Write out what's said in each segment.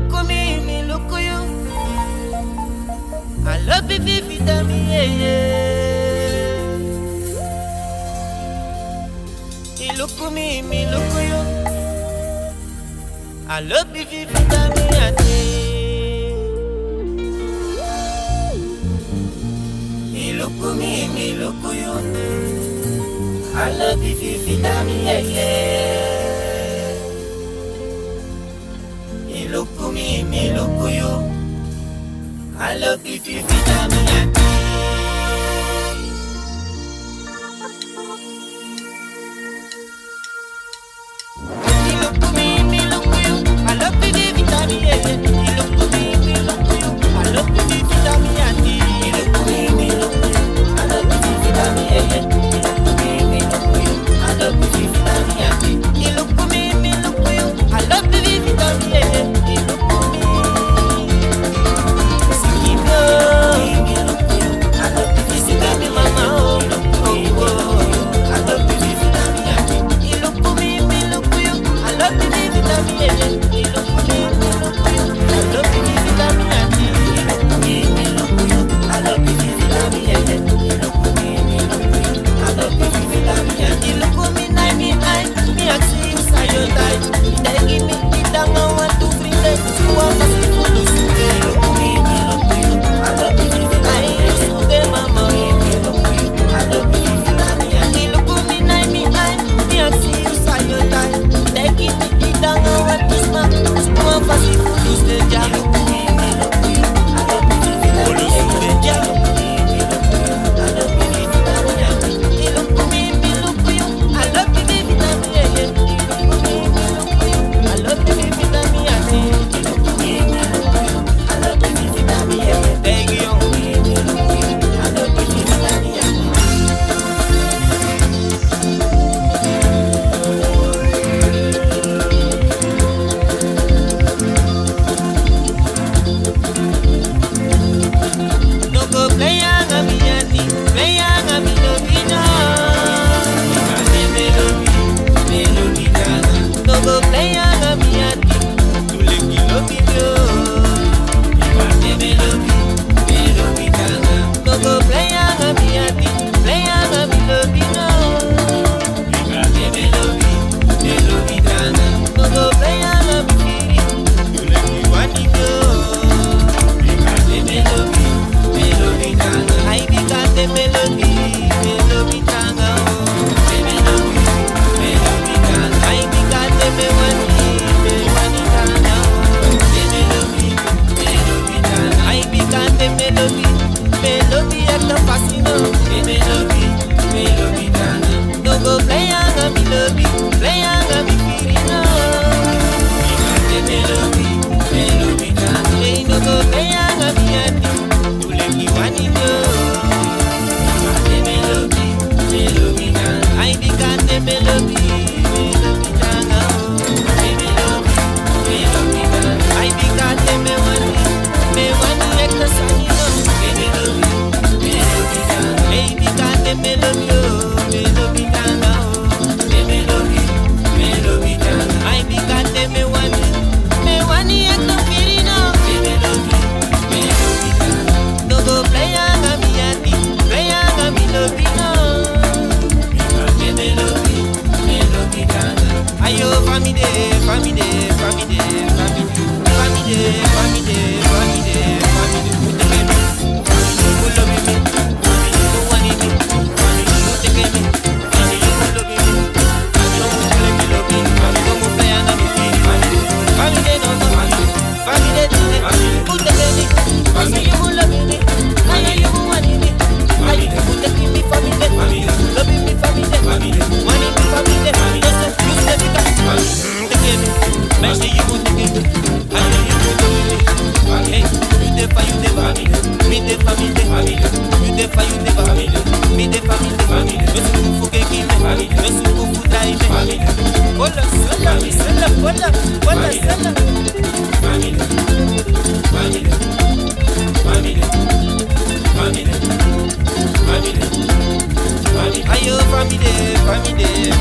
look at me look at you. I love you, Vivi, me, yeah. He look at me look at you. I love you, Vivi, me, yeah. He look at me look at you. I love you, Vivi, me, yeah. He look at me look at you. I love you, Vivi, me, yeah.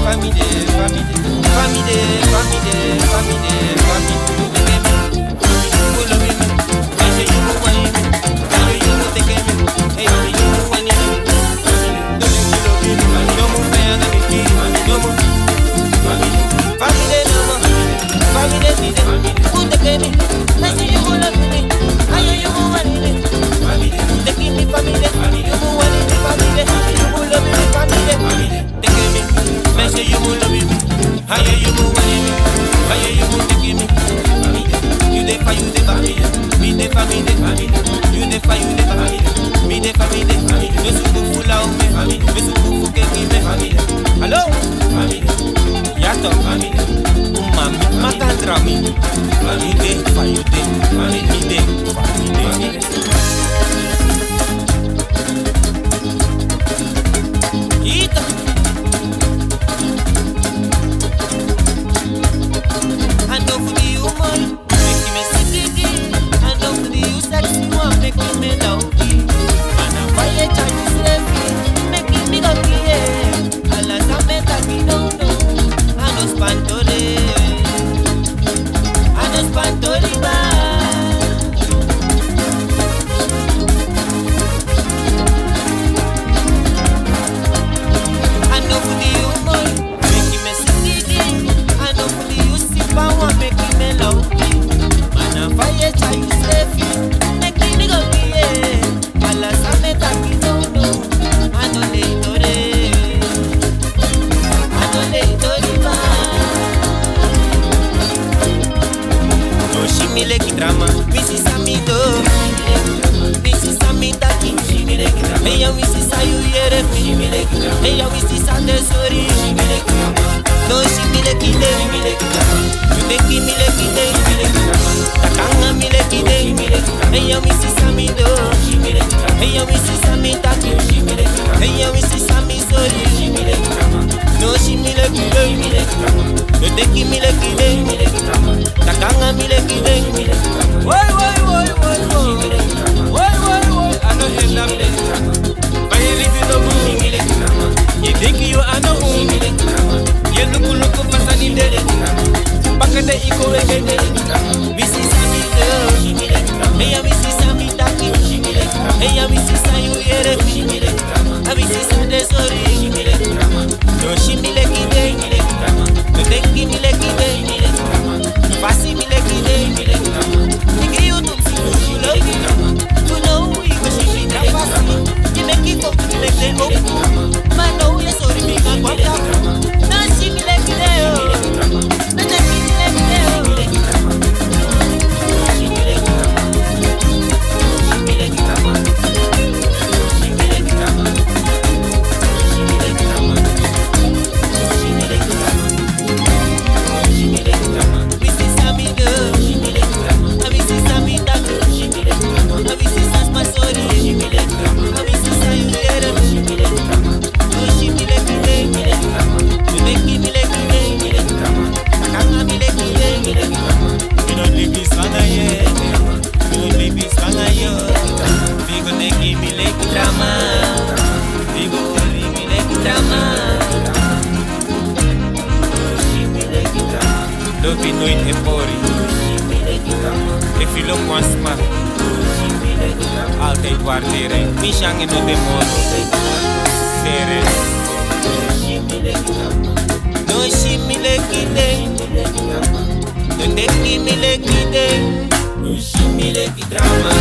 Family. family, family, family, family, family. Ita. I know for the woman, make me sick. I know for the you sexy one, make me love you. And I'm fire Chinese left, make me go here. I like some better, we don't know. I know Spantore, I know Spantore, I know for the woman, make me sick. I know for the you sip and one, make me love you. Man, I'm fire Chinese left, make me go here. I like some better, we don't know. I know they do it. I know they do it. No, she me like drama. Mrs. Amido, Mrs. Amitaki. Hey, yo, Mrs. Ayu yere. Hey, yo, Mrs. Andesori. No, she me like it. You make me like it. Takanga me like it. Hey, yo, Mrs. Amido. Hey, yo, Mrs. Amitaki. Hey, yo, Mrs. Amisori. No, she me like it. You take me like it. Takanga me like it. Why, I know you love it. But you live in the moon. You think you are no home. You look for sunny day. Back at the eco again. Mrs. Amido. Hey, Mrs. Amitaki. Hey, Mrs. Ayu yere. Mrs. Andesori. No, she me like it. No, take me like it. Passy me like it. Nigga, you don't see you love it. You know we go she be that passy. You make it go to like the hope. Man, no, you're sorry, me can't walk out. Now she me like it. No, take me like it. Don't be nooit e pori. If you look one smart, altijd waarderen. Mishang in de demoro. Sere. No she me like it. No take me like it. No she me like it drama.